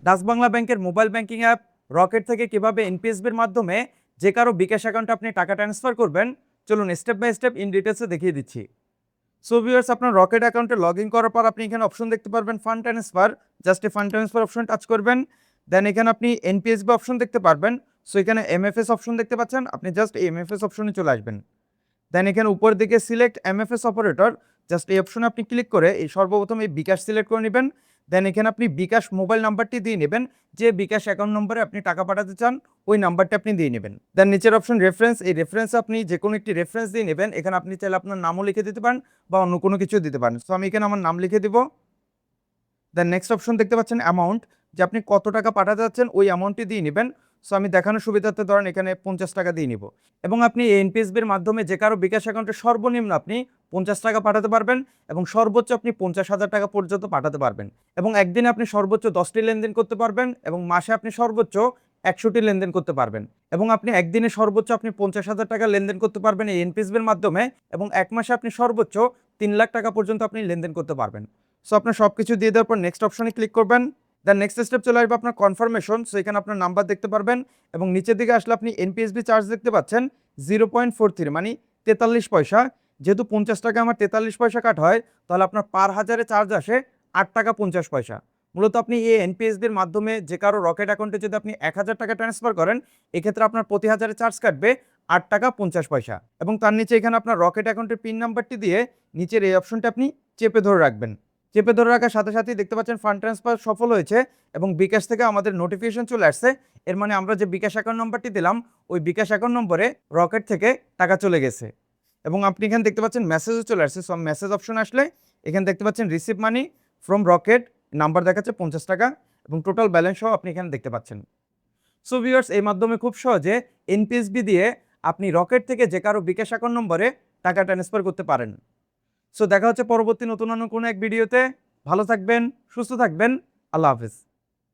Dutch Bangla ব্যাংকের mobile banking app rocket থেকে কিভাবে এনপিএসবির মাধ্যমে যে কারো বিকাশ অ্যাকাউন্টে আপনি টাকা ট্রান্সফার করবেন, চলুন স্টেপ বাই স্টেপ ইন ডিটেলসে দেখিয়ে দিচ্ছি। সো ভিউয়ার্স, আপনার রকেট অ্যাকাউন্টে লগ ইন করার পর আপনি এখানে অপশন দেখতে পারবেন ফান্ড ট্রান্সফার। জাস্ট এই ফান্ড ট্রান্সফার অপশন টাচ করবেন। দেন এখানে আপনি এনপিএসবি অপশন দেখতে পারবেন। সো এখানে এমএফএস অপশন দেখতে পাচ্ছেন, আপনি জাস্ট এই এমএফএস অপশনে চলে আসবেন। দেন এখানে উপরের দিকে সিলেক্ট এমএফএস অপারেটর, জাস্ট এই অপশনে আপনি ক্লিক করে এই সর্বপ্রথম এই বিকাশ সিলেক্ট করে নেবেন। দেন এখানে আপনি বিকাশ মোবাইল নাম্বারটি দিয়ে নেবেন, যে বিকাশ অ্যাকাউন্ট নম্বরে আপনি টাকা পাঠাতে চান ওই নাম্বারটা আপনি দিয়ে নেবেন। দেন নিচের অপশন রেফারেন্স, এই রেফারেন্সে আপনি যে কোনো একটি রেফারেন্স দিয়ে নেবেন। এখানে আপনি চাইলে আপনার নামও লিখে দিতে পারেন বা অন্য কোনো কিছু দিতে পারেন। সো আমি এখানে আমার নাম লিখে দিব। দেন নেক্সট অপশন দেখতে পাচ্ছেন অ্যামাউন্ট, যে আপনি কত টাকা পাঠাতে যাচ্ছেন ওই অ্যামাউন্টটি দিয়ে নেবেন। সো আমি দেখানোর সুবিধার্থে ধরেন এখানে 50 টাকা দিয়ে নিব। এবং আপনি এই এনপিএসবির মাধ্যমে যে কারো বিকাশ অ্যাকাউন্টে সর্বনিম্ন আপনি 50 টাকা পাঠাতে পারবেন এবং সর্বোচ্চ আপনি 50,000 টাকা পর্যন্ত পাঠাতে পারবেন। এবং একদিনে আপনি সর্বোচ্চ 10টি লেনদেন করতে পারবেন এবং মাসে আপনি সর্বোচ্চ 100টি লেনদেন করতে পারবেন। এবং আপনি একদিনে সর্বোচ্চ আপনি 50,000 টাকা লেনদেন করতে পারবেন এই এনপিএসবির মাধ্যমে, এবং এক মাসে আপনি সর্বোচ্চ 3 লাখ টাকা পর্যন্ত আপনি লেনদেন করতে পারবেন। সো আপনার সব কিছু দিয়ে দেওয়ার পর নেক্সট অপশনে ক্লিক করবেন। দেন নেক্সট স্টেপ চলে আসবে আপনার কনফার্মেশন। সো এখানে আপনার নাম্বার দেখতে পারবেন এবং নিচের দিকে আসলে আপনি এনপিএসবি চার্জ দেখতে পাচ্ছেন 0.43 মানে 43 পয়সা। যেহেতু 50 টাকা আমার 43 পয়সা কাট হয়, তাহলে আপনার পার হাজারে চার্জ আসে 8 টাকা 50 পয়সা। মূলত আপনি এই এনপিএসবির মাধ্যমে যে কারো রকেট অ্যাকাউন্টে যদি আপনি 1000 টাকা ট্রান্সফার করেন, এক্ষেত্রে আপনার প্রতি হাজারে চার্জ কাটবে 8 টাকা 50 পয়সা। এবং তার নিচে এখানে আপনার রকেট অ্যাকাউন্টের পিন নাম্বারটি দিয়ে নিচের এই অপশনটা আপনি চেপে ধরে রাখবেন। চেপে ধরে রাখার সাথে সাথেই দেখতে পাচ্ছেন ফান্ড ট্রান্সফার সফল হয়েছে এবং বিকাশ থেকে আমাদের নোটিফিকেশন চলে আসছে। এর মানে আমরা যে বিকাশ অ্যাকাউন্ট নাম্বারটি দিলাম ওই বিকাশ অ্যাকাউন্ট নম্বরে রকেট থেকে টাকা চলে গেছে। এবং আপনি এখানে দেখতে পাচ্ছেন মেসেজও চলে আসছে। সব মেসেজ অপশন আসলে এখানে দেখতে পাচ্ছেন receive money from rocket, number দেখাচ্ছে 50 টাকা এবং টোটাল ব্যালেন্স সহ আপনি এখানে দেখতে পাচ্ছেন। সো ভিউয়ার্স, এই মাধ্যমে খুব সহজে এনপিএসবি দিয়ে আপনি রকেট থেকে যে কারো বিকাশ অ্যাকাউন্ট নম্বরে টাকা ট্রান্সফার করতে পারেন। সো দেখা হচ্ছে পরবর্তী নতুন কোনো এক ভিডিওতে। ভালো থাকবেন, সুস্থ থাকবেন। আল্লাহ হাফেজ।